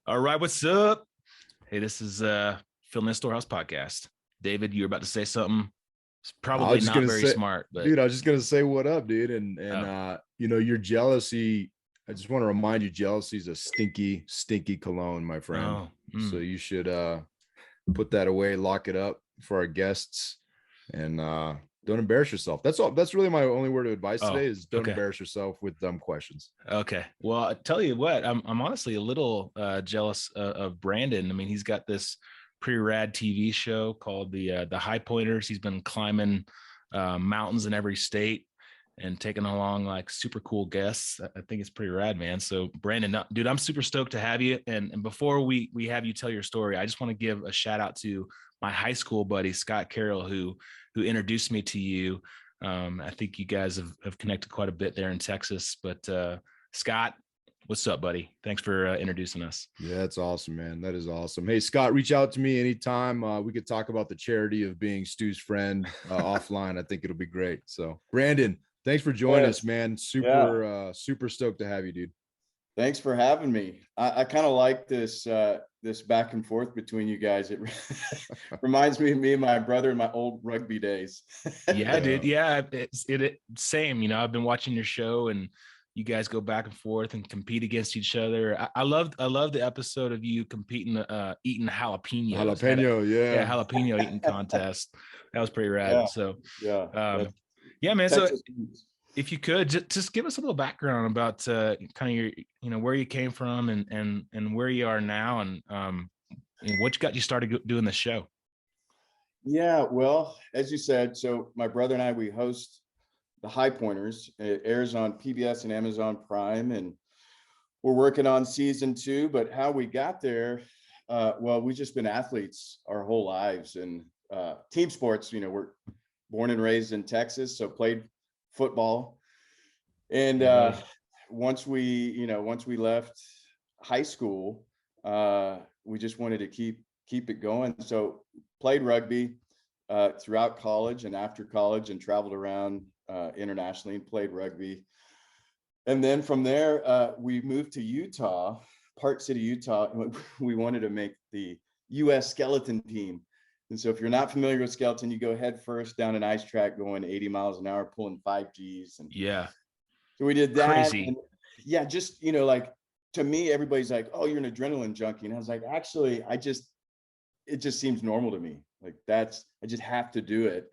All right, what's up? Hey, this is Phil in the Storehouse podcast. David, you were about to say something. It's I was probably just not gonna very say, smart, but dude, I was just gonna say what up, dude. And oh, your jealousy. I just want to remind you, jealousy is a stinky, stinky cologne, my friend. oh, So mm, you should put that away, lock it up for our guests, and don't embarrass yourself. That's all. That's really my only word of advice oh, today is don't okay, embarrass yourself with dumb questions. okay. Well, I tell you what, I'm honestly a little jealous of Branndon. I mean, he's got this pretty rad TV show called the Highpointers. He's been climbing mountains in every state and taking along like super cool guests. I think it's pretty rad, man. So Branndon, dude, I'm super stoked to have you. And before we have you tell your story, I just want to give a shout out to my high school buddy Scott Carroll, who introduced me to you. I think you guys have connected quite a bit there in Texas. But Scott, what's up, buddy? Thanks for introducing us. Yeah, that's awesome, man. That is awesome. Hey, Scott, reach out to me anytime. We could talk about the charity of being Stu's friend offline. I think it'll be great. So, Branndon, thanks for joining us, Yes. man. Yeah. Super stoked to have you, dude. Thanks for having me. I kind of like this back and forth between you guys. It reminds me of me and my brother in my old rugby days. Yeah, Yeah. dude. Yeah, same. You know, I've been watching your show, and you guys go back and forth and compete against each other. I love the episode of you competing, eating jalapenos. Jalapeno, Yeah, yeah. jalapeno eating contest. That was pretty rad. Yeah, So, yeah. That's yeah, man. So, Texas. if you could just give us a little background about kind of your, where you came from and where you are now, and what got you started doing the show. Yeah, well, as you said, so my brother and I, we host the Highpointers. It airs on PBS and Amazon Prime, and we're working on season 2. But how we got there, well, we've just been athletes our whole lives, and team sports. We're born and raised in Texas, so played football. And Yeah, buddy. once we left high school, we just wanted to keep it going. So played rugby throughout college and after college, and traveled around internationally and played rugby. And then from there, we moved to Utah, Park City, Utah. We wanted to make the U.S. skeleton team. And so if you're not familiar with skeleton, you go head first down an ice track going 80 miles an hour, pulling 5Gs. And Yeah, so we did that. And crazy. yeah, just, like, to me, everybody's like, oh, you're an adrenaline junkie. And I was like, actually, it just seems normal to me. Like I just have to do it.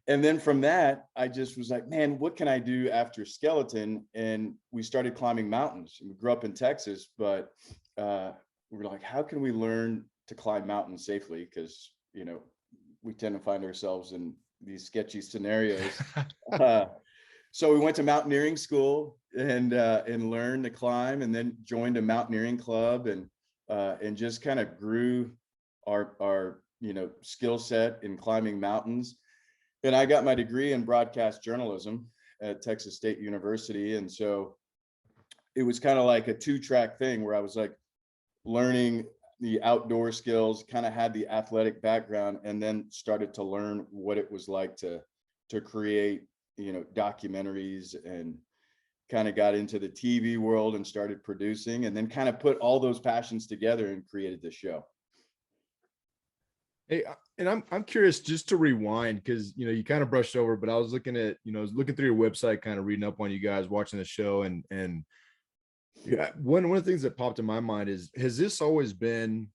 And then from that, I just was like, man, what can I do after skeleton? And we started climbing mountains. We grew up in Texas, but we were like, how can we learn to climb mountains safely? Because, we tend to find ourselves in these sketchy scenarios. So we went to mountaineering school and learned to climb, and then joined a mountaineering club, and just kind of grew our skill set in climbing mountains. And I got my degree in broadcast journalism at Texas State University. And so it was kind of like a 2-track thing where I was like learning the outdoor skills, kind of had the athletic background, and then started to learn what it was like to create, documentaries, and kind of got into the TV world and started producing, and then kind of put all those passions together and created this show. Hey, and I'm curious, just to rewind, because you kind of brushed over, but I was looking at I was looking through your website, kind of reading up on you guys, watching the show, and yeah, one of the things that popped in my mind is, has this always been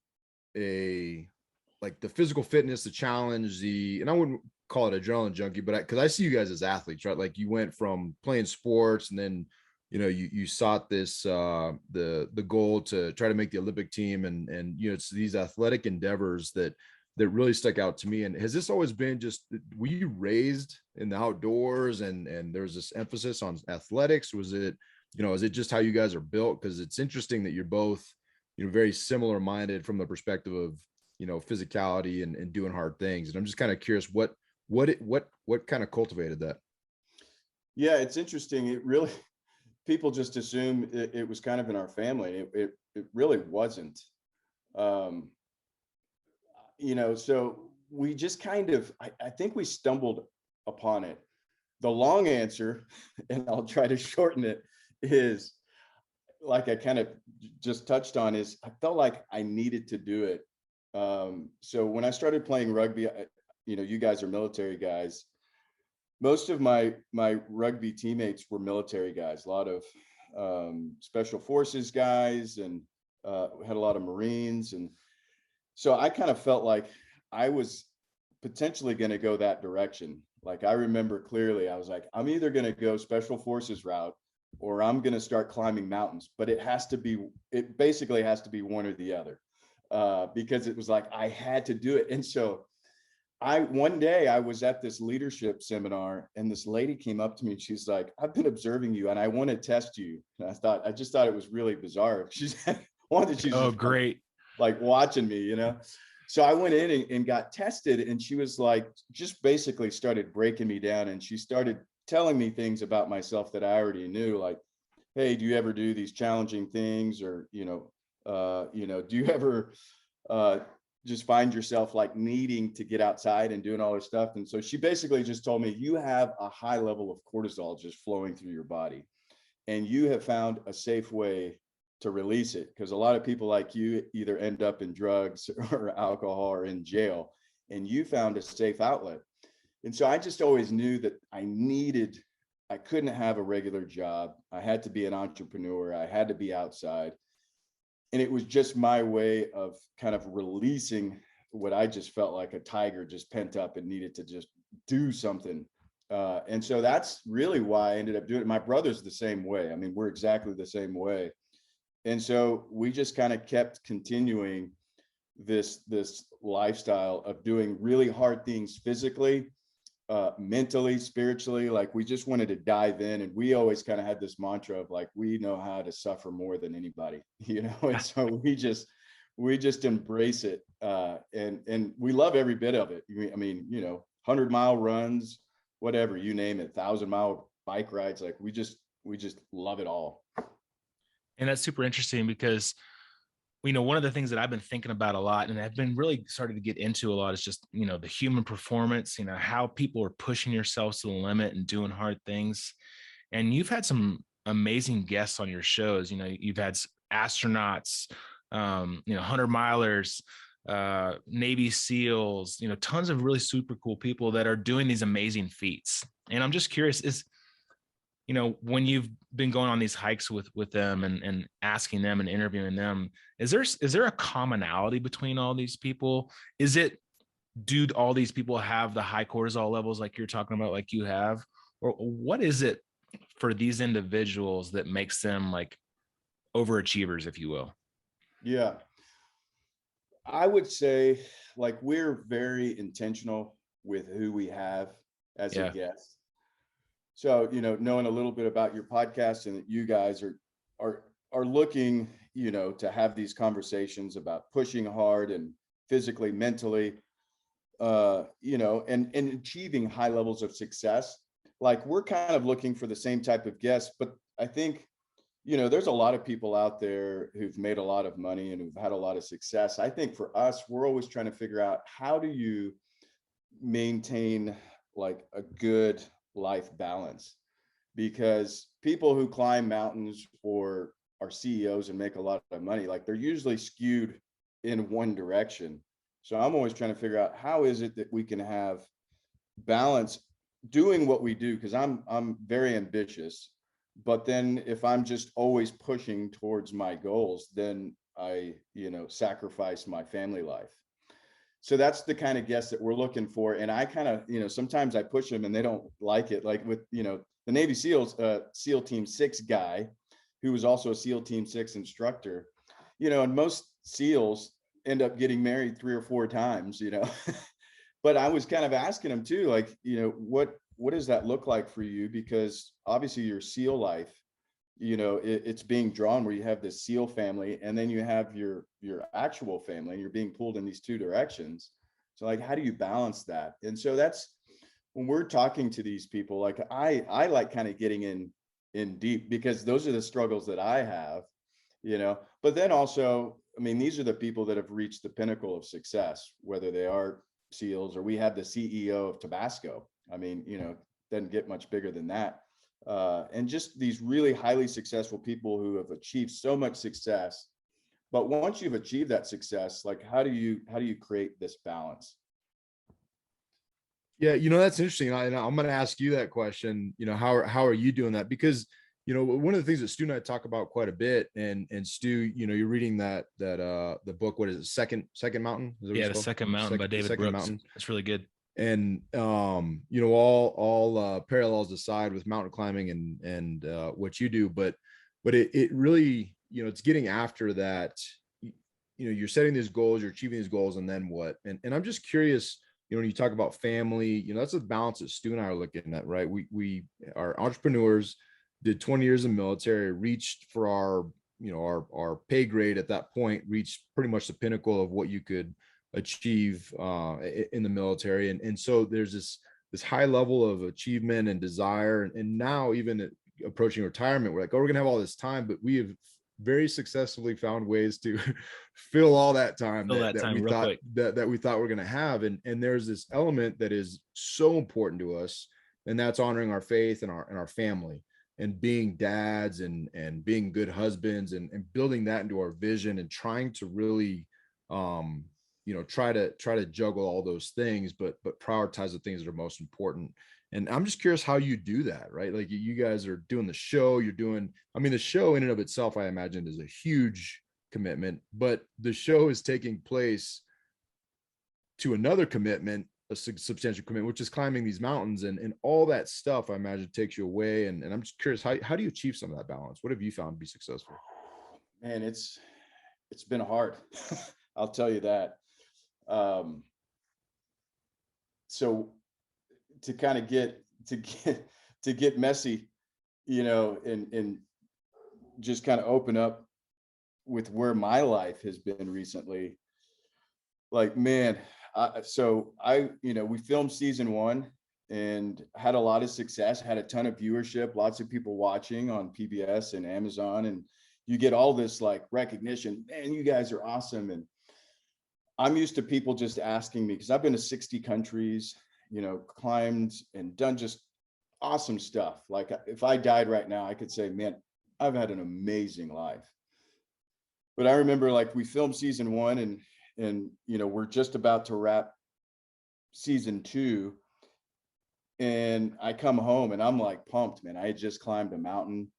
like the physical fitness, the challenge, and I wouldn't call it adrenaline junkie, but because I see you guys as athletes, right? Like you went from playing sports, and then you sought this the goal to try to make the Olympic team, and it's these athletic endeavors that really stuck out to me. And has this always been just, were you raised in the outdoors and there's this emphasis on athletics? Was it, is it just how you guys are built? Because it's interesting that you're both, very similar minded from the perspective of, physicality and doing hard things. And I'm just kind of curious what kind of cultivated that? Yeah, it's interesting. It really, people just assume it was kind of in our family. It really wasn't. So we just kind of, I think we stumbled upon it. The long answer, and I'll try to shorten it, is like I kind of just touched on, is I felt like I needed to do it. So when I started playing rugby, you know, you guys are military guys. Most of my rugby teammates were military guys, a lot of special forces guys, and had a lot of Marines. And so I kind of felt like I was potentially going to go that direction. Like I remember clearly, I was like, I'm either going to go special forces route or I'm going to start climbing mountains, but it basically has to be one or the other, because it was like I had to do it. And so one day I was at this leadership seminar and this lady came up to me and she's like, I've been observing you and I want to test you. And I just thought it was really bizarre. She's she's Oh, just great. like watching me, you know? So I went in and got tested, and she was like, just basically started breaking me down. And she started telling me things about myself that I already knew, like, hey, do you ever do these challenging things? Or, do you ever just find yourself like needing to get outside and doing all this stuff? And so she basically just told me, you have a high level of cortisol just flowing through your body, and you have found a safe way to release it, because a lot of people like you either end up in drugs or alcohol or in jail, and you found a safe outlet. And so I just always knew that I couldn't have a regular job. I had to be an entrepreneur. I had to be outside. And it was just my way of kind of releasing what I just felt like a tiger just pent up and needed to just do something. And so that's really why I ended up doing it. My brother's the same way. I mean, we're exactly the same way. And so we just kind of kept continuing this lifestyle of doing really hard things physically, mentally, spiritually. Like we just wanted to dive in, and we always kind of had this mantra of like, we know how to suffer more than anybody, and so we just embrace it, and we love every bit of it. I mean, 100-mile runs, whatever, you name it, 1,000-mile bike rides, like we just love it all. And that's super interesting because, one of the things that I've been thinking about a lot and I've been really starting to get into a lot is just, the human performance, how people are pushing yourselves to the limit and doing hard things. And you've had some amazing guests on your shows. You've had astronauts, 100-milers, Navy SEALs, tons of really super cool people that are doing these amazing feats. And I'm just curious, when you've been going on these hikes with them and asking them and interviewing them, is there a commonality between all these people? Do all these people have the high cortisol levels like you're talking about, like you have? Or what is it for these individuals that makes them like overachievers, if you will? Yeah, I would say like we're very intentional with who we have as a guest. So, knowing a little bit about your podcast and that you guys are looking, to have these conversations about pushing hard and physically, mentally, and achieving high levels of success. Like we're kind of looking for the same type of guests, but I think, there's a lot of people out there who've made a lot of money and who've had a lot of success. I think for us, we're always trying to figure out, how do you maintain like a good life balance? Because people who climb mountains or are CEOs and make a lot of money, like they're usually skewed in one direction. So I'm always trying to figure out, how is it that we can have balance doing what we do? Because I'm very ambitious, but then if I'm just always pushing towards my goals, then I sacrifice my family life. So that's the kind of guests that we're looking for. And I kind of, sometimes I push them and they don't like it. Like with, the Navy SEALs, SEAL Team 6 guy, who was also a SEAL Team 6 instructor, and most SEALs end up getting married 3 or 4 times, but I was kind of asking him too, like, what does that look like for you? Because obviously your SEAL life, it's being drawn where you have this SEAL family, and then you have your actual family, and you're being pulled in these 2 directions. So like, how do you balance that? And so that's when we're talking to these people, like I like kind of getting in deep, because those are the struggles that I have, but then also, I mean, these are the people that have reached the pinnacle of success, whether they are SEALs or we have the CEO of Tabasco. I mean, doesn't get much bigger than that. and just these really highly successful people who have achieved so much success. But once you've achieved that success, like how do you create this balance? Yeah, that's interesting. And I'm going to ask you that question. How are you doing that? Because one of the things that Stu and I talk about quite a bit, and Stu, you're reading that the book. What is it? Second Mountain? Is that what Yeah, it's the called? Second Mountain by David Second Brooks. Mountain. That's really good. And all parallels aside with mountain climbing and what you do, but it really, it's getting after that. You're setting these goals, you're achieving these goals, and then what? And I'm just curious. When you talk about family, that's the balance that Stu and I are looking at, right? We are entrepreneurs, did 20 years in the military, reached for our pay grade at that point, reached pretty much the pinnacle of what you could achieve in the military. And so there's this high level of achievement and desire. And now even approaching retirement, we're like, oh, we're gonna have all this time, but we have very successfully found ways to fill all that time that we thought we're going to have. And there's this element that is so important to us, and that's honoring our faith and our family, and being dads and being good husbands, and building that into our vision, and trying to really try to juggle all those things, but prioritize the things that are most important. And I'm just curious how you do that, right? Like you guys are doing the show, the show in and of itself, I imagine, is a huge commitment, but the show is taking place to another commitment, a substantial commitment, which is climbing these mountains, and all that stuff, I imagine, takes you away. And I'm just curious, how do you achieve some of that balance? What have you found to be successful? Man, it's been hard. I'll tell you that. So to kind of get messy, and just kind of open up with where my life has been recently. Like, man, we filmed season 1 and had a lot of success, had a ton of viewership, lots of people watching on PBS and Amazon, and you get all this like recognition, man, you guys are awesome. And I'm used to people just asking me, because I've been to 60 countries, climbed and done just awesome stuff. Like if I died right now, I could say, man, I've had an amazing life. But I remember, like, we filmed season 1 and we're just about to wrap season 2. And I come home and I'm like pumped, man. I had just climbed a mountain.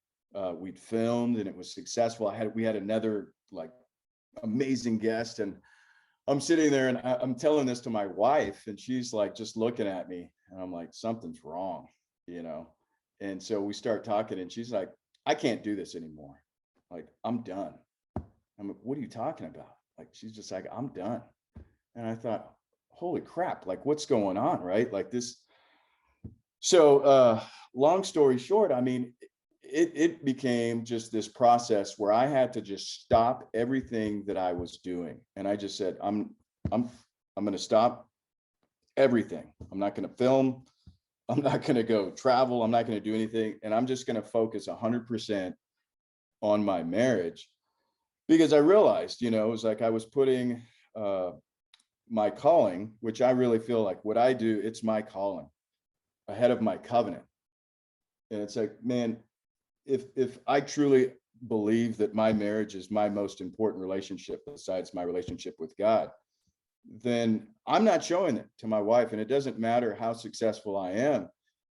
We'd filmed and it was successful. We had another like amazing guest, and I'm sitting there and I'm telling this to my wife, and she's like just looking at me, and I'm like, something's wrong, And so we start talking, and she's like, I can't do this anymore. Like, I'm done. I'm like, what are you talking about? Like, she's just like, I'm done. And I thought, holy crap, like what's going on, right? Like this. So long story short, I mean, it became just this process where I had to just stop everything that I was doing. And I just said, I'm going to stop everything. I'm not going to film. I'm not going to go travel. I'm not going to do anything. And I'm just going to focus 100% on my marriage, because I realized, it was like I was putting my calling, which I really feel like what I do, it's my calling, ahead of my covenant. And it's like, man, if I truly believe that my marriage is my most important relationship besides my relationship with God, then I'm not showing it to my wife. And it doesn't matter how successful I am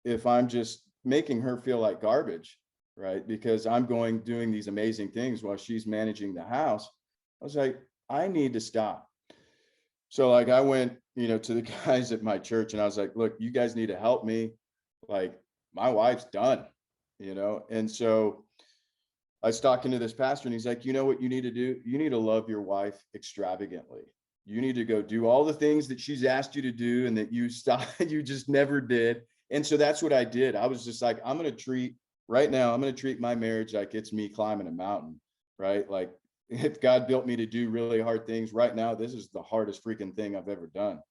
if I'm just making her feel like garbage, right? Because I'm doing these amazing things while she's managing the house. I was like, I need to stop. So like I went, to the guys at my church, and I was like, look, you guys need to help me. Like, my wife's done, And so I was talking to this pastor, and he's like, you know what you need to do? You need to love your wife extravagantly. You need to go do all the things that she's asked you to do and that you just never did. And so that's what I did. I was just like, I'm going to treat my marriage like it's me climbing a mountain, right? Like, if God built me to do really hard things right now, this is the hardest freaking thing I've ever done.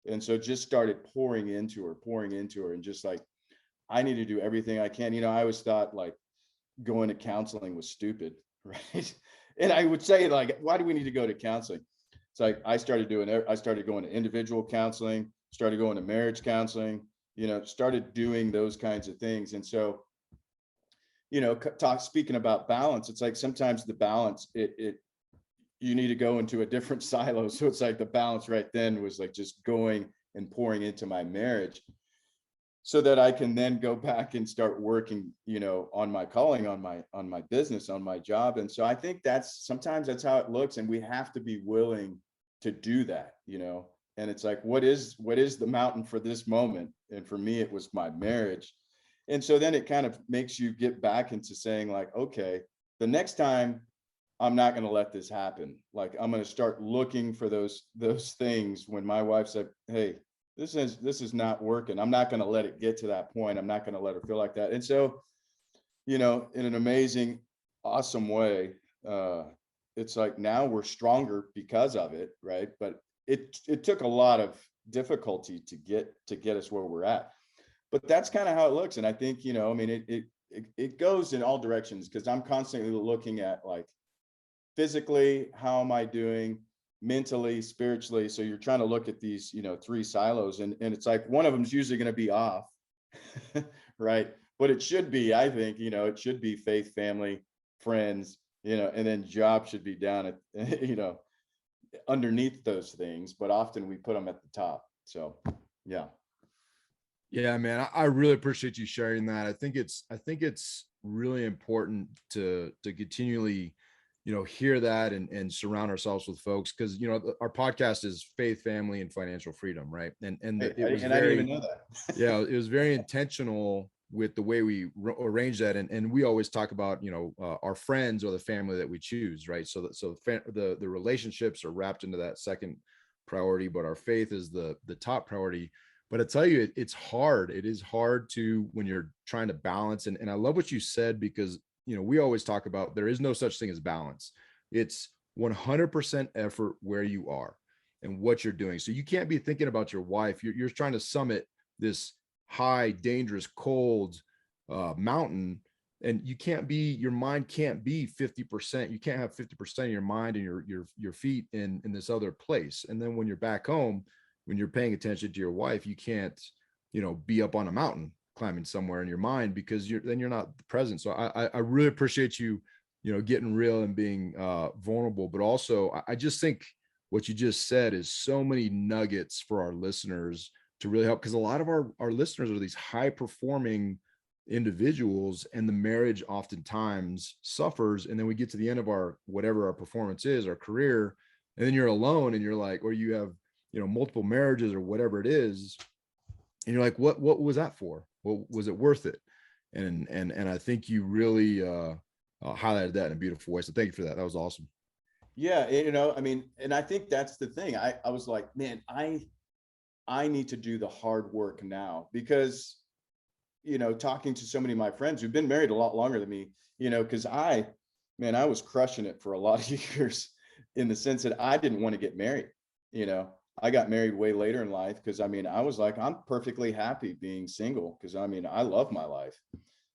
And so just started pouring into her, and just like, I need to do everything I can. I always thought like going to counseling was stupid, right? And I would say, like, why do we need to go to counseling? It's like I started going to individual counseling, started going to marriage counseling, started doing those kinds of things. And so speaking about balance, it's like sometimes the balance, you need to go into a different silo. So it's like the balance right then was like just going and pouring into my marriage so that I can then go back and start working, on my calling, on my business, on my job. And so I think sometimes that's how it looks. And we have to be willing to do that, and it's like, what is the mountain for this moment? And for me, it was my marriage. And so then it kind of makes you get back into saying like, okay, the next time I'm not going to let this happen. Like, I'm going to start looking for those things when my wife said, hey, this is not working. I'm not going to let it get to that point. I'm not going to let her feel like that. And so, in an amazing, awesome way, it's like now we're stronger because of it. Right. But it took a lot of difficulty to get us where we're at. But that's kind of how it looks. And I think, it goes in all directions, because I'm constantly looking at like physically, how am I doing, mentally, spiritually. So you're trying to look at these, 3 silos, and it's like one of them is usually going to be off, right? But it should be, I think, it should be faith, family, friends, and then job should be down at, underneath those things. But often we put them at the top. So, yeah. Yeah, man, I really appreciate you sharing that. I think it's really important to continually, hear that and surround ourselves with folks, because our podcast is faith, family, and financial freedom, right? And Hey, it was I very, didn't even know that. yeah, it was very intentional with the way we arrange that, and we always talk about our friends or the family that we choose, right? So the relationships are wrapped into that second priority, but our faith is the top priority. But I tell you, it's hard. It is hard to, when you're trying to balance. And I love what you said, because, we always talk about there is no such thing as balance. It's 100% effort where you are and what you're doing. So you can't be thinking about your wife. You're trying to summit this high, dangerous, cold mountain. And your mind can't be 50%. You can't have 50% of your mind and your feet in this other place. And then when you're back home, when you're paying attention to your wife, you can't, be up on a mountain climbing somewhere in your mind, because you're not present. So I really appreciate you, getting real and being vulnerable. But also, I just think what you just said is so many nuggets for our listeners to really help, because a lot of our listeners are these high performing individuals, and the marriage oftentimes suffers. And then we get to the end of whatever our performance is, our career, and then you're alone, and you're like, or you have multiple marriages or whatever it is, and you're like, what was that for? Well, was it worth it? And I think you really highlighted that in a beautiful way. So thank you for that. That was awesome. Yeah, I mean, and I think that's the thing. I was like, man, I need to do the hard work now, because talking to so many of my friends who've been married a lot longer than me, because I was crushing it for a lot of years, in the sense that I didn't want to get married. I got married way later in life, because I was like, I'm perfectly happy being single, because I love my life.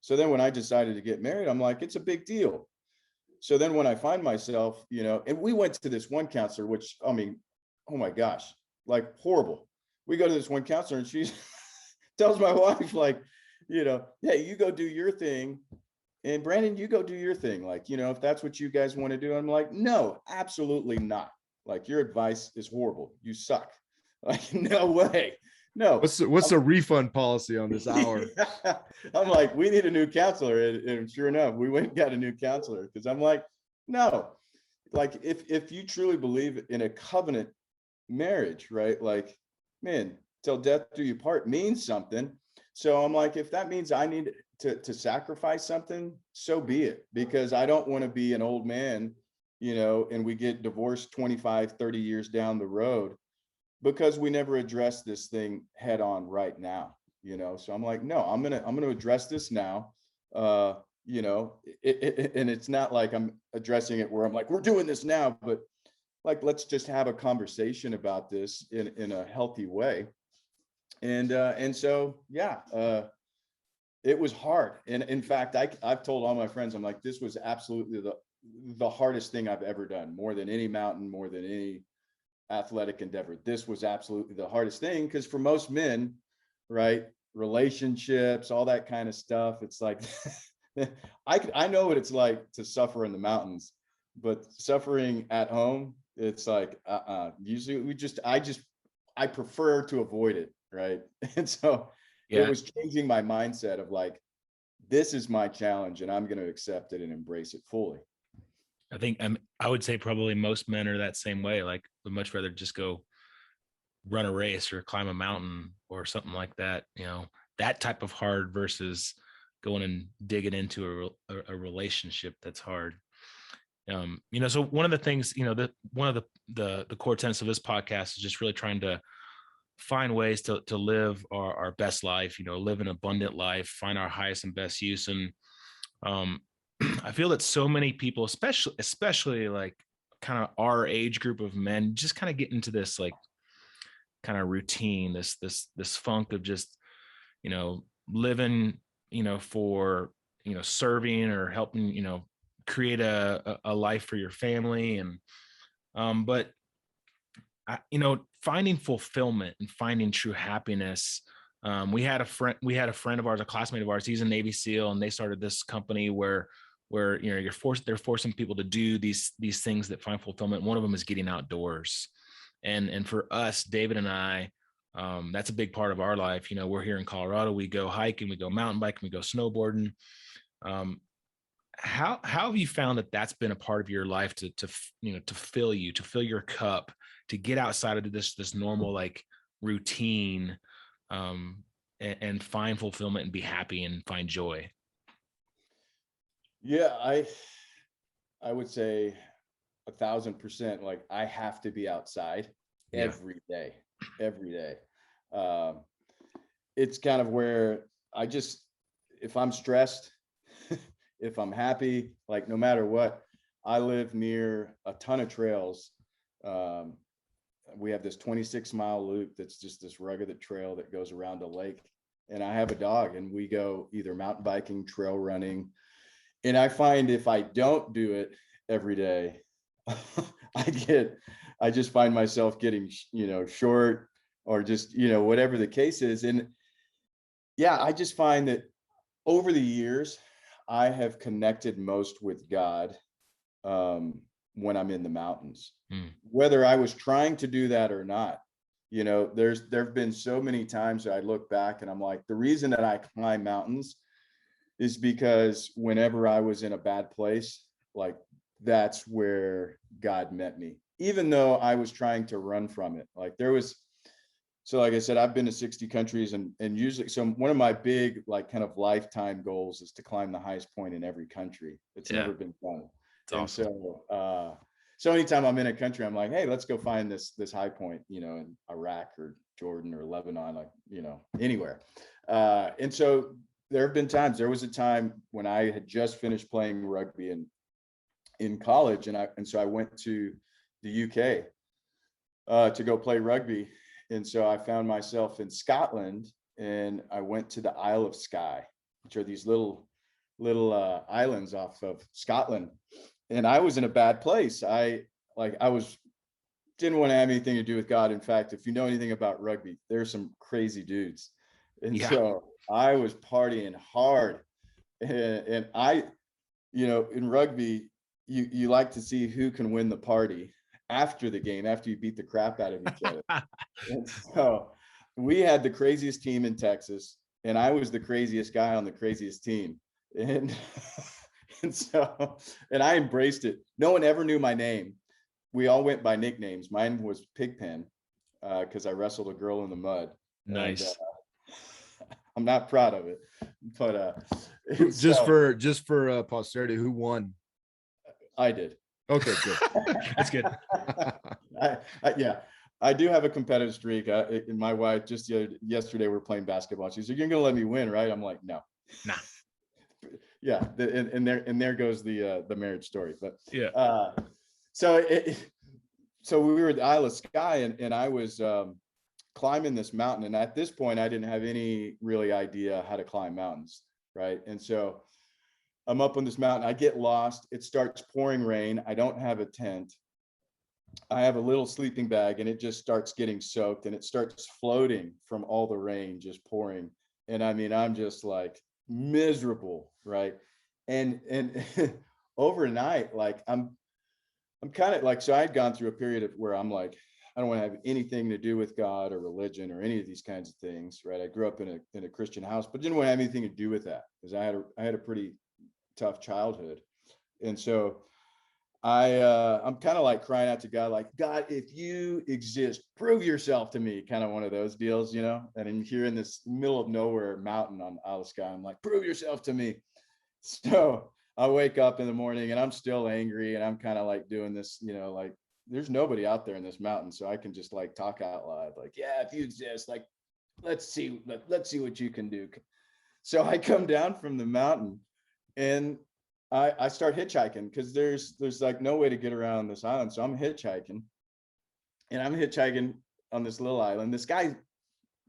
So then when I decided to get married, I'm like, it's a big deal. So then when I find myself, and we went to this one counselor, which, oh my gosh, like horrible. We go to this one counselor, and she tells my wife, like, hey, you go do your thing, and Branndon, you go do your thing. Like, if that's what you guys want to do. I'm like, no, absolutely not. Like, your advice is horrible. You suck. Like, no way. No. What's the refund policy on this hour? Yeah. I'm like, we need a new counselor. And sure enough, we went and got a new counselor, because I'm like, no, like, if you truly believe in a covenant marriage, right? Like, man, till death do you part means something. So I'm like, if that means I need to sacrifice something, so be it, because I don't want to be an old man, and we get divorced 25, 30 years down the road, because we never address this thing head on right now, So I'm like, no, I'm going to address this now. And it's not like I'm addressing it where I'm like, we're doing this now, but like, let's just have a conversation about this in a healthy way. And so, yeah, it was hard. And in fact, I've told all my friends, I'm like, this was absolutely the hardest thing I've ever done, more than any mountain, more than any athletic endeavor. This was absolutely the hardest thing, because for most men, right, relationships, all that kind of stuff, it's like I know what it's like to suffer in the mountains, but suffering at home, it's like, usually I prefer to avoid it. Right. And so it Yeah. was changing my mindset of like, this is my challenge and I'm going to accept it and embrace it fully. I think I would say probably most men are that same way. Like, would much rather just go run a race or climb a mountain or something like that. That type of hard versus going and digging into a relationship that's hard. So one of the things, one of the core tenets of this podcast is just really trying to find ways to live our best life, live an abundant life, find our highest and best use. And I feel that so many people, especially like kind of our age group of men, just kind of get into this like kind of routine, this funk of just, living, for, serving or helping, create a life for your family. And but finding fulfillment and finding true happiness. We had a friend of ours, a classmate of ours. He's a Navy SEAL, and they started this company where they're forcing people to do these things that find fulfillment. One of them is getting outdoors, and for us, David and I, that's a big part of our life. We're here in Colorado. We go hiking, we go mountain biking, we go snowboarding. How have you found that that's been a part of your life to fill your cup, to get outside of this normal like routine, and find fulfillment and be happy and find joy? Yeah, I would say 1,000%. Like, I have to be outside every day. It's kind of where if I'm stressed, if I'm happy, like no matter what, I live near a ton of trails. We have this 26-mile loop that's just this rugged trail that goes around a lake. And I have a dog, and we go either mountain biking, trail running. And I find if I don't do it every day, I just find myself getting, short, or just, whatever the case is. And yeah, I just find that over the years, I have connected most with God when I'm in the mountains, whether I was trying to do that or not. There've been so many times that I look back and I'm like, the reason that I climb mountains is because whenever I was in a bad place, like that's where God met me, even though I was trying to run from it. So like I said, I've been to 60 countries, and usually, so one of my big, like kind of lifetime goals is to climb the highest point in every country. It's never been done. It's awesome. So anytime I'm in a country, I'm like, hey, let's go find this high point, in Iraq or Jordan or Lebanon, like, anywhere. And so there was a time when I had just finished playing rugby in college, and so I went to the UK to go play rugby. And so I found myself in Scotland, and I went to the Isle of Skye, which are these little islands off of Scotland. And I was in a bad place. Didn't want to have anything to do with God. In fact, if you know anything about rugby, there's some crazy dudes. And so I was partying hard. And I, in rugby, you like to see who can win the party after the game, after you beat the crap out of each other. And so we had the craziest team in Texas, and I was the craziest guy on the craziest team. And I embraced it. No one ever knew my name. We all went by nicknames. Mine was Pigpen, because I wrestled a girl in the mud. Nice. And, I'm not proud of it, but just for posterity, who won? I did. Okay, good. That's good. I do have a competitive streak. And my wife just yesterday we're playing basketball. She's like, "You're gonna let me win, right?" I'm like, "No." Nah. Yeah, and there goes the marriage story. But yeah. So we were at the Isle of Skye, and I was climbing this mountain. And at this point, I didn't have any really idea how to climb mountains, right? And so I'm up on this mountain. I get lost. It starts pouring rain. I don't have a tent. I have a little sleeping bag, and it just starts getting soaked, and it starts floating from all the rain just pouring. And I mean, I'm just like miserable, right? And overnight, like I'm kind of like, so I had gone through a period of where I'm like, I don't want to have anything to do with God or religion or any of these kinds of things, right? I grew up in a Christian house, but didn't want to have anything to do with that because I had a pretty tough childhood. And so I'm kind of like crying out to God, like, God, if you exist, prove yourself to me, kind of one of those deals, you know. And I'm here in this middle of nowhere mountain on Isle of Skye. I'm like, prove yourself to me. So I wake up in the morning and I'm still angry, and I'm kind of like doing this, you know, like there's nobody out there in this mountain, so I can just like talk out loud, like, yeah, if you exist, like, let's see what you can do. So I come down from the mountain and I start hitchhiking because there's like no way to get around this island. So I'm hitchhiking on this little island. This guy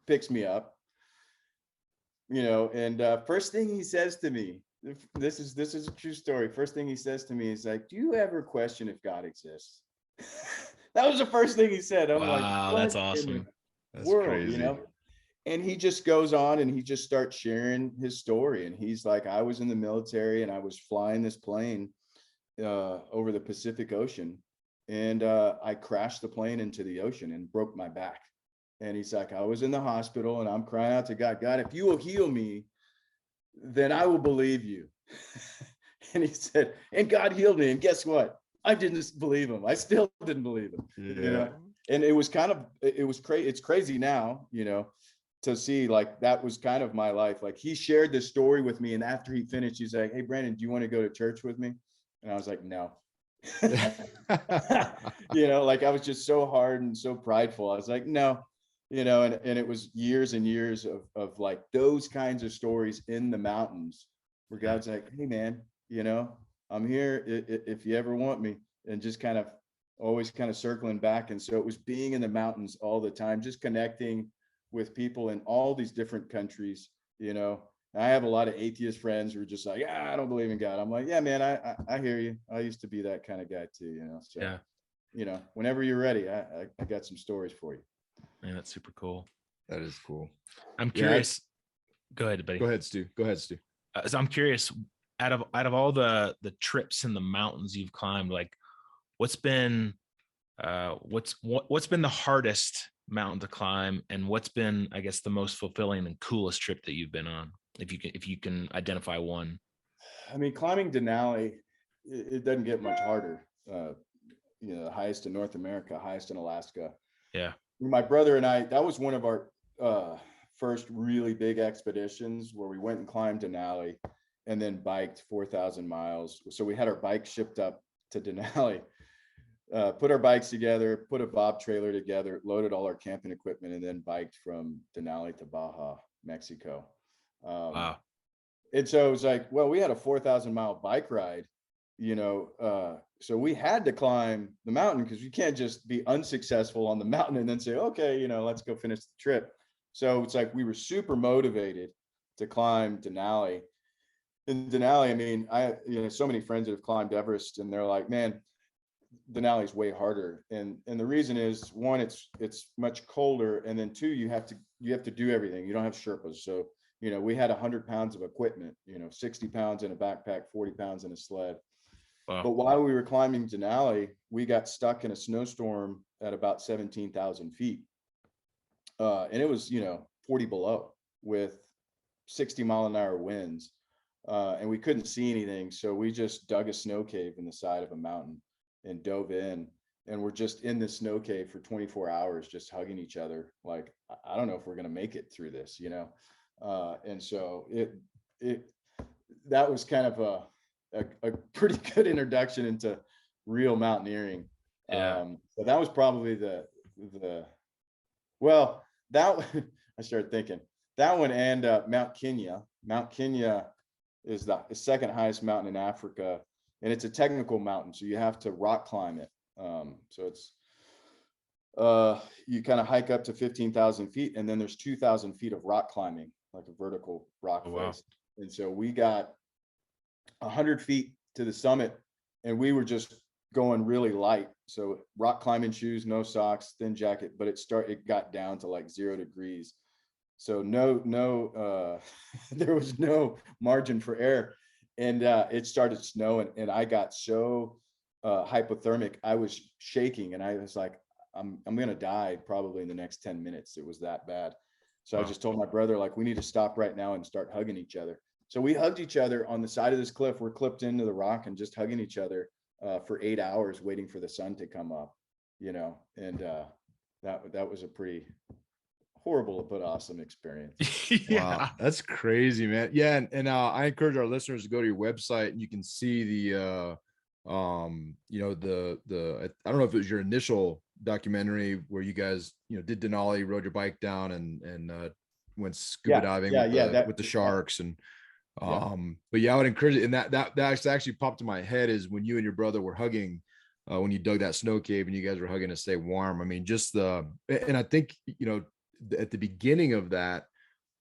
picks me up, you know, and first thing he says to me, this is a true story. First thing he says to me is like, do you ever question if God exists? That was the first thing he said. I'm like, Wow, what that's in awesome. the That's world, crazy. you know? And he just goes on and he just starts sharing his story. And he's like, I was in the military and I was flying this plane over the Pacific Ocean, and I crashed the plane into the ocean and broke my back. And he's like, I was in the hospital and I'm crying out to God, God, if you will heal me, then I will believe you. And he said, and God healed me. And guess what? I didn't believe him. I still didn't believe him. Yeah. You know? And it was crazy. It's crazy now, you know, to see like that was kind of my life. Like he shared this story with me, and after he finished, he's like, hey, Branndon, do you want to go to church with me? And I was like, no. You know, like I was just so hard and so prideful. I was like, no, you know, and it was years and years of like those kinds of stories in the mountains where God's like, hey man, you know, I'm here if you ever want me, and just kind of always kind of circling back. And so it was being in the mountains all the time, just connecting with people in all these different countries, you know. I have a lot of atheist friends who are just like, yeah, I don't believe in God. I'm like, yeah, man, I hear you. I used to be that kind of guy too, you know. So, Yeah, you know, whenever you're ready, I got some stories for you. man, that's super cool. That is cool. I'm Yeah, curious. Go ahead, buddy. Go ahead, Stu. Go ahead, Stu. So I'm curious, out of all the trips in the mountains you've climbed, like what's been the hardest mountain to climb, and what's been, I guess, the most fulfilling and coolest trip that you've been on, if you can identify one? I mean, climbing Denali, it doesn't get much harder. You know, the highest in North America, highest in Alaska. Yeah. My brother and I, that was one of our first really big expeditions where we went and climbed Denali and then biked 4,000 miles. So we had our bikes shipped up to Denali, put our bikes together, put a bob trailer together, loaded all our camping equipment, and then biked from Denali to Baja, Mexico. Wow. And so it was like, well, we had a 4,000 mile bike ride, you know, so we had to climb the mountain because you can't just be unsuccessful on the mountain and then say, okay, you know, let's go finish the trip. So it's like we were super motivated to climb Denali. In Denali, I mean, you know, so many friends that have climbed Everest, and they're like, man, Denali is way harder. And the reason is, one, it's much colder, and then two, you have to do everything. You don't have Sherpas. So, you know, we had 100 pounds of equipment, you know, 60 pounds in a backpack, 40 pounds in a sled. Wow. But while we were climbing Denali, we got stuck in a snowstorm at about 17,000 feet. And it was, you know, 40 below with 60-mile-an-hour winds. And we couldn't see anything. So we just dug a snow cave in the side of a mountain and dove in. And we're just in this snow cave for 24 hours, just hugging each other. Like, I don't know if we're going to make it through this, you know? And so that was kind of a pretty good introduction into real mountaineering. Yeah. So that was probably well, that I started thinking that one, and Mount Kenya. Mount Kenya is the second highest mountain in Africa, and it's a technical mountain, so you have to rock climb it. So it's you kind of hike up to 15,000 feet, and then there's 2,000 feet of rock climbing, like a vertical rock face. Wow. And so we got 100 feet to the summit, and we were just going really light. So rock climbing shoes, no socks, thin jacket, but it got down to like 0 degrees. So no, there was no margin for error. and it started snowing, and I got so hypothermic, I was shaking, and I was like, I'm gonna die probably in the next 10 minutes. It was that bad. So I just told my brother, like, we need to stop right now and start hugging each other. So we hugged each other on the side of this cliff. We're clipped into the rock and just hugging each other for 8 hours, waiting for the sun to come up, and that was a pretty horrible but awesome experience. Yeah. Wow, that's crazy, man. Yeah, and I encourage our listeners to go to your website, and you can see the I don't know if it was your initial documentary where you guys did Denali, rode your bike down and went scuba diving with the sharks, and but yeah, I would encourage it. And that actually popped in my head is when you and your brother were hugging when you dug that snow cave and you guys were hugging to stay warm. I mean, and I think at the beginning of that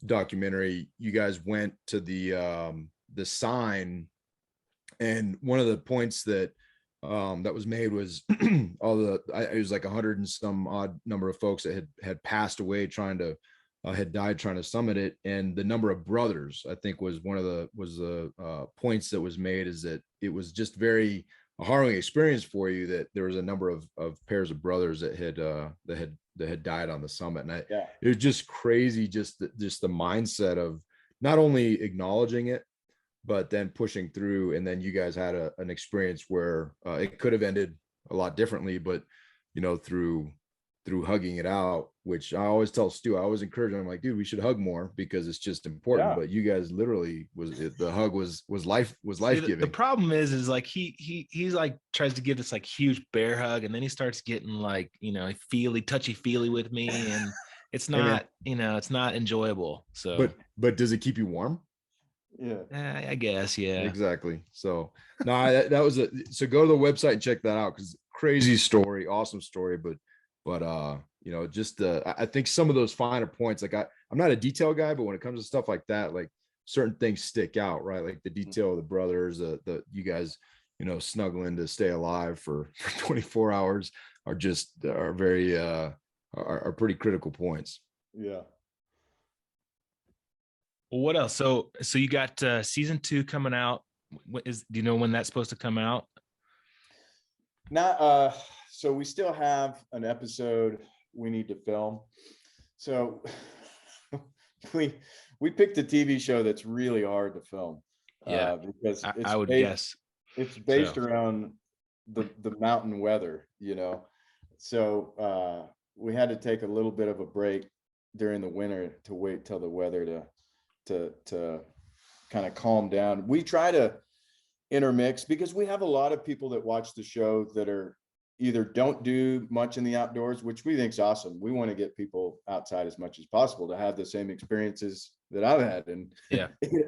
documentary, you guys went to the sign, and one of the points that was made was it was like 100 and some odd number of folks that had passed away had died trying to summit it, and the number of brothers, I think, was one of the points that was made, is that it was just very a harrowing experience for you that there was a number of pairs of brothers that had died on the summit. And it was just crazy, just the mindset of not only acknowledging it, but then pushing through. And then you guys had an experience where it could have ended a lot differently, but through hugging it out, which I always tell Stu, I always encourage him, I'm like, dude, we should hug more because it's just important. But you guys literally the hug was life-giving. The problem is like he's like tries to give this like huge bear hug, and then he starts getting like touchy feely with me, and it's not it's not enjoyable. So but does it keep you warm? Yeah, I guess. Yeah, exactly. So no, that was so go to the website and check that out, because crazy story, awesome story. But just I think some of those finer points, like I'm not a detail guy, but when it comes to stuff like that, like certain things stick out, right? Like the detail of the brothers, the you guys snuggling to stay alive for 24 hours are very are pretty critical points. Yeah. Well, what else? So you got season 2 coming out. Do you know when that's supposed to come out? Not so we still have an episode we need to film. So we picked a TV show that's really hard to film. Yeah, because I would guess it's based around the mountain weather, So we had to take a little bit of a break during the winter to wait till the weather to kind of calm down. We try to intermix because we have a lot of people that watch the show that are either don't do much in the outdoors, which we think is awesome. We want to get people outside as much as possible to have the same experiences that I've had, and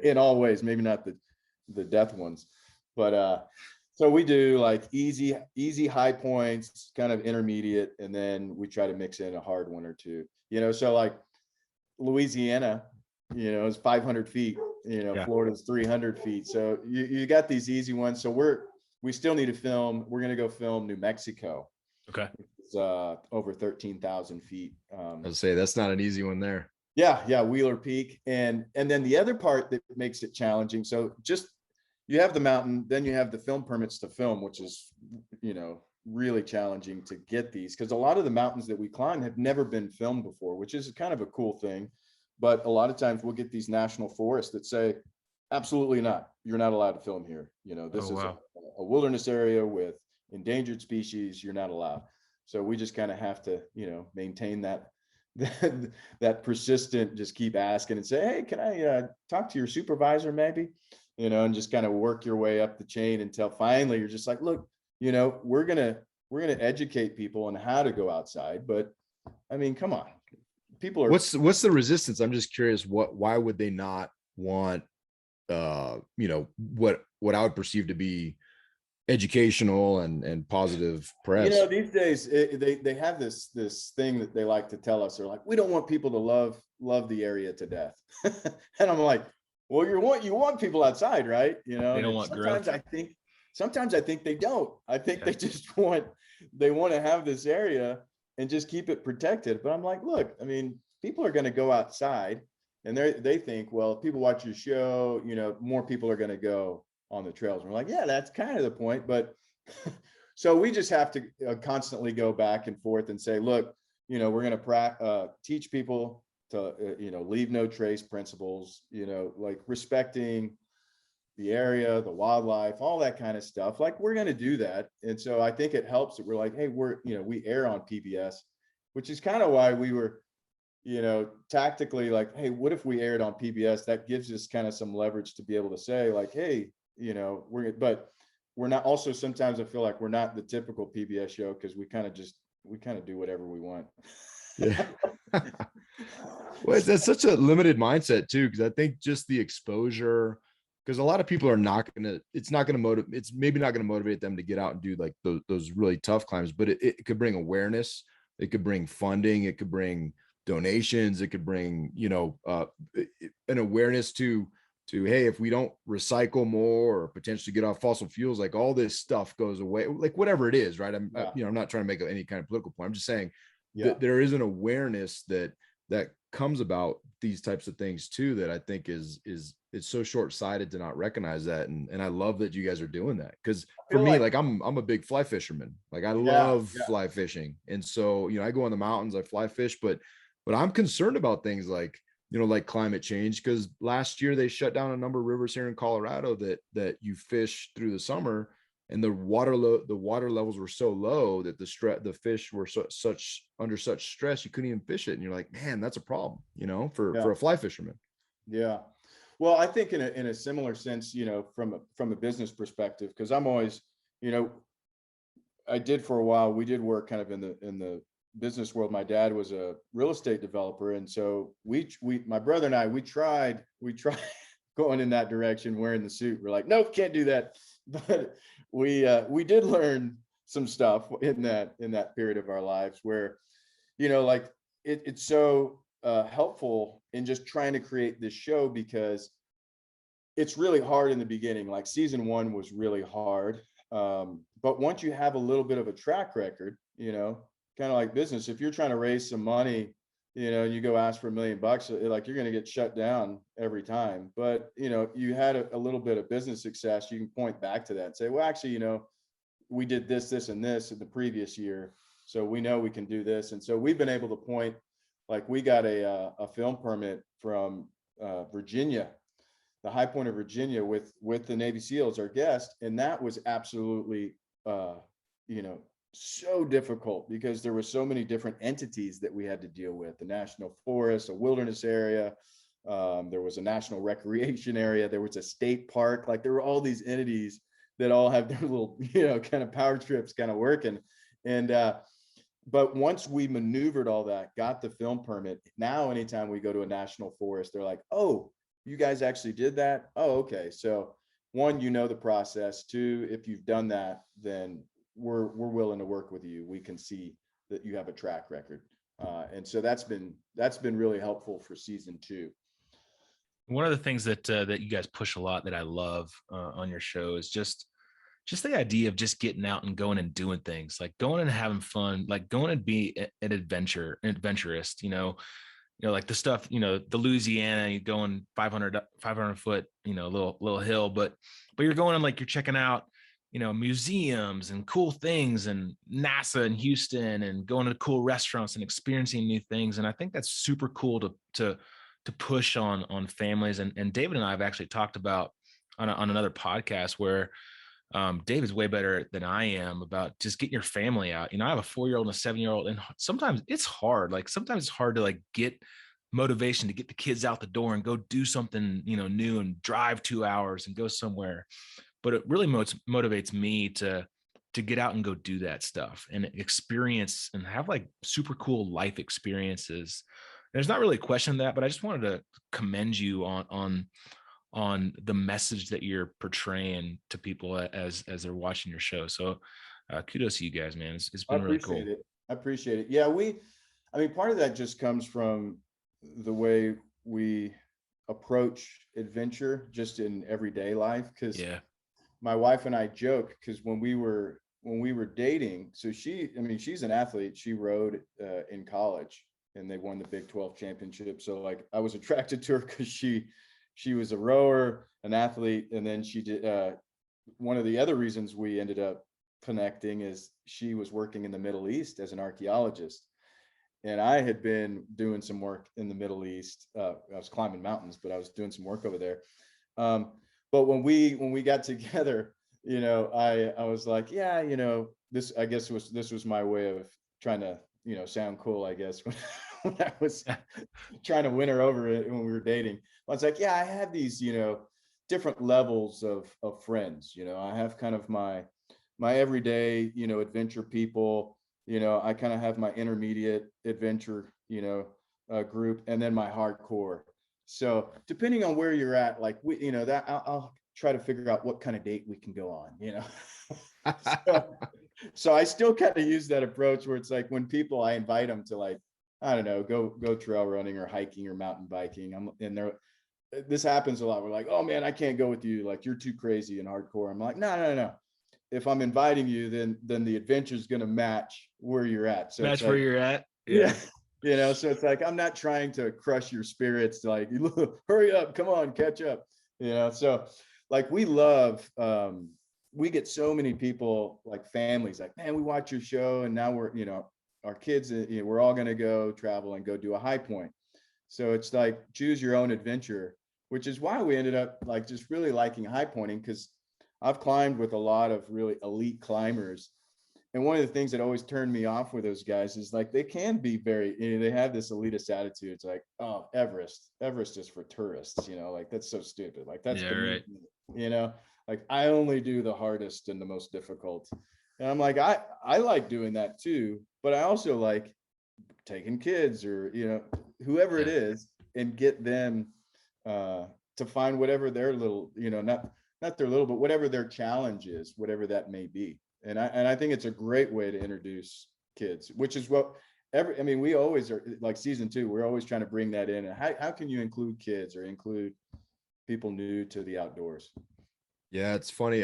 in all ways, maybe not the death ones, but so we do like easy high points, kind of intermediate, and then we try to mix in a hard one or two, so like Louisiana, is 500 feet, Florida's 300 feet. So you got these easy ones. So we still need to film. We're going to go film New Mexico. Okay. It's over 13,000 feet. I'd say that's not an easy one there. Yeah. Wheeler Peak. And then the other part that makes it challenging. So just, you have the mountain, then you have the film permits to film, which is, really challenging to get these, because a lot of the mountains that we climb have never been filmed before, which is kind of a cool thing. But a lot of times we'll get these national forests that say, absolutely not. You're not allowed to film here. This is a wilderness area with endangered species. You're not allowed. So we just kind of have to, maintain that persistent, just keep asking and say, hey, can I talk to your supervisor maybe? And just kind of work your way up the chain until finally you're just like, look, we're gonna educate people on how to go outside. But I mean, come on. People are, what's the resistance? I'm just curious, why would they not want what I would perceive to be educational and positive press? These days they have this thing that they like to tell us. They're like, we don't want people to love the area to death. And I'm like, well, you want people outside, right? They don't want growth. Sometimes I think they don't. I think they just want to have this area and just keep it protected. But I'm like, look, I mean, people are going to go outside, and they think, well, if people watch your show, more people are going to go on the trails. And we're like, yeah, that's kind of the point. But so we just have to constantly go back and forth and say, look, you know, we're going to teach people to, you know, leave no trace principles, you know, like respecting the area, the wildlife, all that kind of stuff. Like we're going to do that. And so I think it helps that we're like, hey, we air on PBS, which is kind of why we were, you know, tactically like, hey, what if we aired on PBS? That gives us kind of some leverage to be able to say like, hey, you know, but we're not, also sometimes I feel like we're not the typical PBS show because we kind of do whatever we want. Yeah. Well, that's such a limited mindset too, because I think just the exposure, because a lot of people are not going to, it's maybe not going to motivate them to get out and do like those really tough climbs, but it could bring awareness. It could bring funding. It could bring donations. It could bring, you know, an awareness to, hey, if we don't recycle more or potentially get off fossil fuels, like all this stuff goes away, like whatever it is, right? I'm not trying to make any kind of political point. I'm just saying that there is an awareness that comes about these types of things too, that I think is it's so short-sighted to not recognize that. And I love that you guys are doing that. Cause for me, like I'm a big fly fisherman. Like I love fly fishing. And so, you know, I go in the mountains, I fly fish, but I'm concerned about things like, you know, like climate change. Cause last year they shut down a number of rivers here in Colorado that you fish through the summer, and the water levels were so low that the fish were under such stress you couldn't even fish it. And you're like, man, that's a problem, you know, for a fly fisherman. Yeah. Well, I think in a similar sense, you know, from a business perspective, because I'm always, you know, I did for a while, we did work kind of in the business world. My dad was a real estate developer, and so my brother and I, we tried going in that direction, wearing the suit. We're like, nope, can't do that. But we did learn some stuff in that period of our lives where, you know, like it's so helpful in just trying to create this show, because it's really hard in the beginning. Like season 1 was really hard. But once you have a little bit of a track record, you know, kind of like business, if you're trying to raise some money, you know, you go ask for $1 million, like you're going to get shut down every time. But, you know, you had a little bit of business success, you can point back to that and say, well, actually, you know, we did this, and this in the previous year, so we know we can do this. And so we've been able to point, like we got a film permit from Virginia, the Highpointers, Virginia, with the Navy SEALs, our guest. And that was absolutely, you know, so difficult because there were so many different entities that we had to deal with: the national forest, a wilderness area. There was a national recreation area. There was a state park. Like there were all these entities that all have their little, you know, kind of power trips kind of working. And, but once we maneuvered all that, got the film permit, now anytime we go to a national forest, they're like, oh, you guys actually did that? Oh, okay. So 1, you know the process. 2, if you've done that, then we're willing to work with you. We can see that you have a track record. And so that's been really helpful for season 2. One of the things that you guys push a lot that I love on your show is just the idea of just getting out and going and doing things, like going and having fun, like going and be an adventurous, you know, like the stuff, you know, the Louisiana, you going 500 foot, you know, little hill, but you're going and like, you're checking out, you know, museums and cool things, and NASA in Houston, and going to cool restaurants and experiencing new things. And I think that's super cool to push on families. And David and I have actually talked about on another podcast where David's way better than I am about just getting your family out. You know, I have a 4-year-old and a 7-year-old, and sometimes it's hard. Like sometimes it's hard to like get motivation to get the kids out the door and go do something, you know, new, and drive 2 hours and go somewhere. But it really motivates me to get out and go do that stuff and experience and have like super cool life experiences. There's not really a question of that, but I just wanted to commend you on the message that you're portraying to people as they're watching your show. So kudos to you guys, man. It's been really cool. I appreciate it. Yeah, I mean, part of that just comes from the way we approach adventure just in everyday life. Because my wife and I joke, because when we were dating, so she's an athlete. She rode in college, and they won the Big 12 championship. So like I was attracted to her because she she was a rower, an athlete, and then she did one of the other reasons we ended up connecting is she was working in the Middle East as an archaeologist. And I had been doing some work in the Middle East. I was climbing mountains, but I was doing some work over there. But when we got together, I was like, yeah, this, I guess this was my way of trying to, sound cool, I guess, when I was trying to win her over when we were dating. I was like, yeah, I have these, different levels of friends. I have kind of my everyday, adventure people. I kind of have my intermediate adventure, group, and then my hardcore. So depending on where you're at, like that I'll try to figure out what kind of date we can go on, so I still kind of use that approach where it's like when people, I invite them to, like, I don't know, go trail running or hiking or mountain biking. This happens a lot. We're like, oh man, I can't go with you. Like, you're too crazy and hardcore. I'm like, no. If I'm inviting you, then the adventure is going to match where you're at. So match where you're at. Yeah. So it's like, I'm not trying to crush your spirits. Like, hurry up, come on, catch up. So like we love, we get so many people, like families, like, man, we watch your show and now we're, our kids, we're all going to go travel and go do a high point. So it's like, choose your own adventure, which is why we ended up like just really liking high pointing, because I've climbed with a lot of really elite climbers. And one of the things that always turned me off with those guys is like, they can be very, they have this elitist attitude. It's like, oh, Everest is for tourists, like, that's so stupid. Like, that's beneath me, like, I only do the hardest and the most difficult. And I'm like, I like doing that too, but I also like taking kids or, whoever it is, and get them to find whatever their little, not their little, but whatever their challenge is, whatever that may be. And I think it's a great way to introduce kids, which is what we always are, like season 2, we're always trying to bring that in. And how can you include kids or include people new to the outdoors? Yeah, it's funny.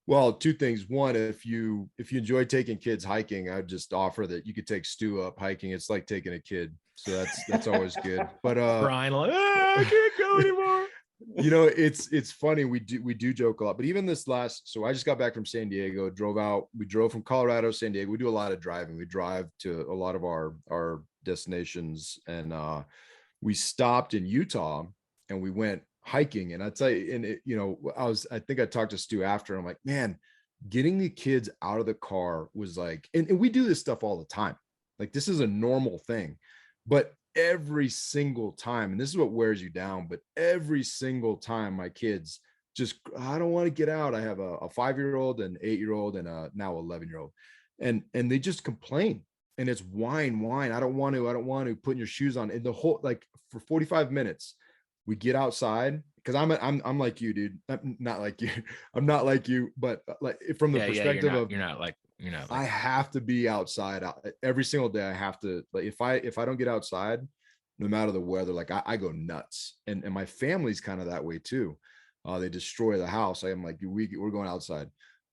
Well, 2 things. One, if you enjoy taking kids hiking, I'd just offer that you could take Stu up hiking. It's like taking a kid. So that's always good. But Brian, like, I can't go anymore. It's funny. We do joke a lot, but even this so I just got back from San Diego, we drove from Colorado, San Diego. We do a lot of driving. We drive to a lot of our destinations, and we stopped in Utah and we went hiking. And I tell you, and I think I talked to Stu after, and I'm like, man, getting the kids out of the car was like, and we do this stuff all the time. Like, this is a normal thing, but every single time, and this is what wears you down, but every single time my kids just, I don't want to get out. I have a 5-year-old, an 8-year-old, and a now 11-year-old, and they just complain. And it's whine. I don't want to put your shoes on. And the whole, like, for 45 minutes, we get outside, because I'm like you, dude. I'm not like you. I'm not like you, but like, from the perspective of, you're not like I have to be outside every single day. I have to, like, if I don't get outside, no matter the weather, like, I go nuts. And my family's kind of that way too. They destroy the house. I'm like, we're going outside,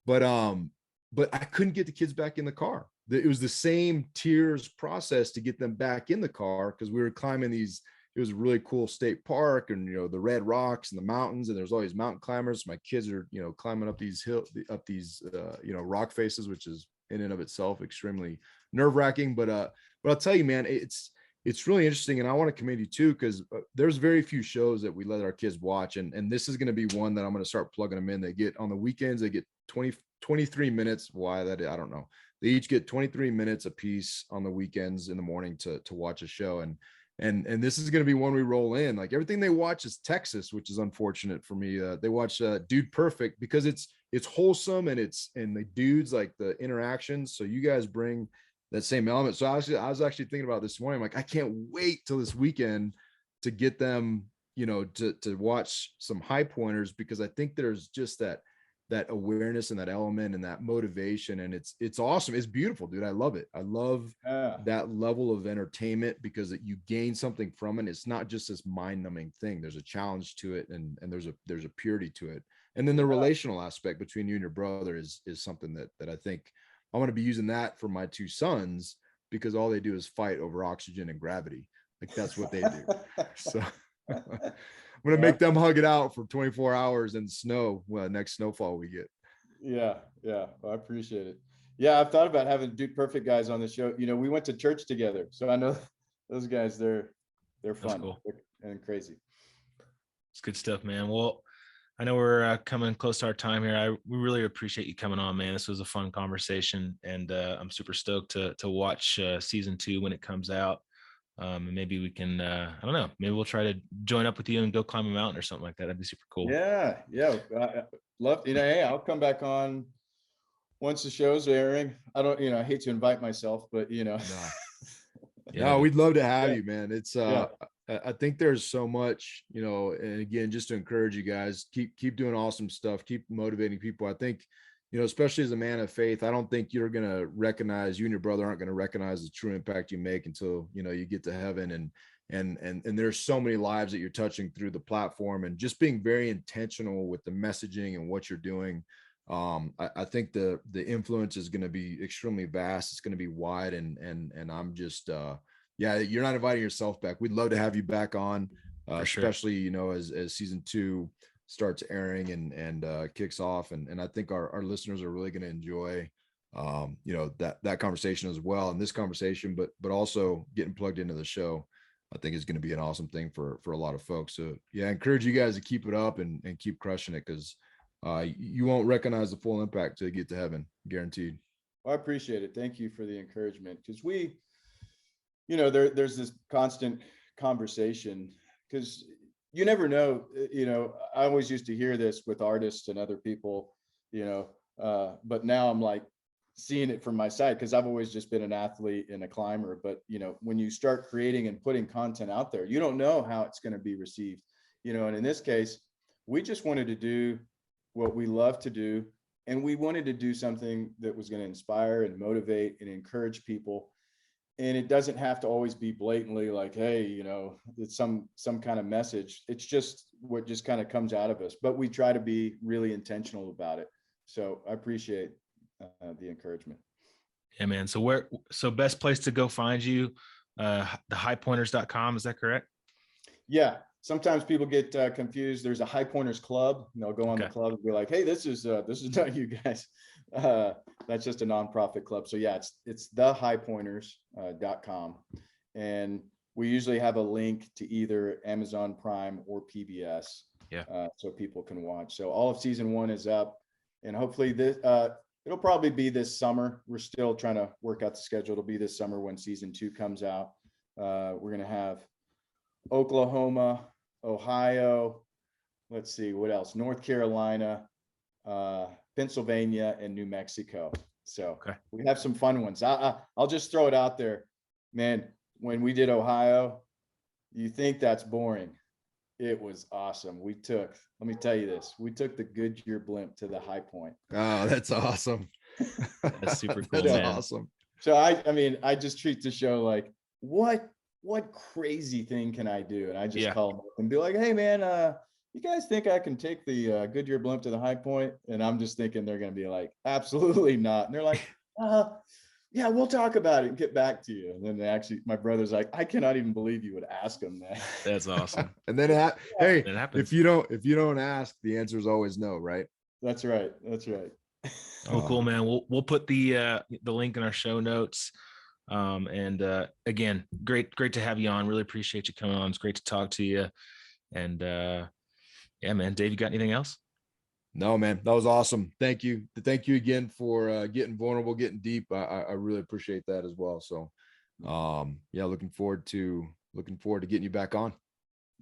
but I couldn't get the kids back in the car. It was the same tears process to get them back in the car, because we were climbing these. It was a really cool state park, and the red rocks and the mountains, and there's always mountain climbers. My kids are climbing up these rock faces, which is in and of itself extremely nerve-wracking. But I'll tell you, man, it's really interesting, and I want to commend you too, because there's very few shows that we let our kids watch, and this is going to be one that I'm going to start plugging them in. They get, on the weekends, they get 23 minutes. Why that? I don't know. They each get 23 minutes a piece on the weekends in the morning to watch a show. And this is going to be one we roll in. Like, everything they watch is Texas, which is unfortunate for me. They watch Dude Perfect, because it's wholesome, and the dudes, like, the interactions. So you guys bring that same element. So I was actually thinking about this morning. I'm like, I can't wait till this weekend to get them, to watch some high pointers, because I think there's just that awareness and that element and that motivation. And it's awesome. It's beautiful, dude. I love it. I love that level of entertainment, because you gain something from it. It's not just this mind-numbing thing. There's a challenge to it, and there's a purity to it. And then the relational aspect between you and your brother is something that I think I want to be using that for my 2 sons, because all they do is fight over oxygen and gravity. Like, that's what they do. So I'm gonna make them hug it out for 24 hours in snow. Well, next snowfall we get. Yeah. Well, I appreciate it. Yeah, I've thought about having Dude Perfect guys on the show. We went to church together, so I know those guys. They're fun. Cool. And crazy. It's good stuff, man. Well, I know we're coming close to our time here. We really appreciate you coming on, man. This was a fun conversation, and I'm super stoked to watch season 2 when it comes out. And maybe we can, I don't know, maybe we'll try to join up with you and go climb a mountain or something like that. That'd be super cool. Yeah. Love, hey, I'll come back on once the show's airing. I don't, I hate to invite myself, but No, we'd love to have you, man. It's I think there's so much, and again, just to encourage you guys, keep doing awesome stuff, keep motivating people. I think, especially as a man of faith, I don't think you're going to recognize, you and your brother aren't going to recognize the true impact you make until, you get to heaven. And there's so many lives that you're touching through the platform, and just being very intentional with the messaging and what you're doing. I think the influence is going to be extremely vast. It's going to be wide. And I'm just, you're not inviting yourself back. We'd love to have you back on, especially, as season 2 starts airing and kicks off. And I think our listeners are really going to enjoy, that conversation as well. And this conversation, but also getting plugged into the show, I think is going to be an awesome thing for a lot of folks. So I encourage you guys to keep it up and keep crushing it, because you won't recognize the full impact till you get to heaven, guaranteed. Well, I appreciate it. Thank you for the encouragement, because there's this constant conversation, because you never know, I always used to hear this with artists and other people, but now I'm like seeing it from my side, because I've always just been an athlete and a climber. But, when you start creating and putting content out there, you don't know how it's going to be received, and in this case, we just wanted to do what we love to do. And we wanted to do something that was going to inspire and motivate and encourage people. And it doesn't have to always be blatantly like, hey, it's some kind of message. It's just what just kind of comes out of us, but we try to be really intentional about it. So I appreciate the encouragement. Yeah, man. So best place to go find you, the highpointers.com. Is that correct? Yeah. Sometimes people get confused. There's a Highpointers club, and they'll go on the club and be like, hey, this is not you guys. That's just a nonprofit club. So yeah, it's the highpointers.com. And we usually have a link to either Amazon Prime or PBS. So people can watch. So all of season 1 is up, and hopefully this, it'll probably be this summer. We're still trying to work out the schedule. It'll be this summer when season 2 comes out. We're going to have Oklahoma, Ohio, let's see what else, North Carolina, Pennsylvania, and New Mexico. So we have some fun ones. I'll just throw it out there, man. When we did Ohio, you think that's boring. It was awesome. Let me tell you this, we took the Goodyear blimp to the high point. Oh, that's awesome. That's super cool. That's man. Awesome. So I just treat the show like, what crazy thing can I do? And I just call them up and be like, hey man, you guys think I can take the Goodyear blimp to the high point? And I'm just thinking they're going to be like, absolutely not. And they're like, yeah, we'll talk about it and get back to you. And then my brother's like, I cannot even believe you would ask them that. That's awesome. And then hey, it happens. if you don't ask, the answer is always no, right? That's right. Oh, cool, man. We'll put the link in our show notes. And again, great to have you on. Really appreciate you coming on. It's great to talk to you. And yeah, man. Dave, you got anything else? No, man, that was awesome. Thank you again for getting vulnerable, getting deep. I really appreciate that as well. So looking forward to getting you back on.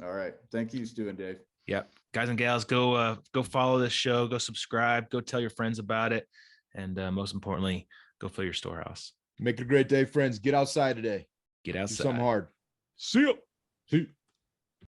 All right, thank you, Stu and Dave. Yep, guys and gals, go follow this show, go subscribe, go tell your friends about it, and most importantly, go fill your storehouse. Make it a great day, friends. Get outside today. Get outside. Do something hard. See ya.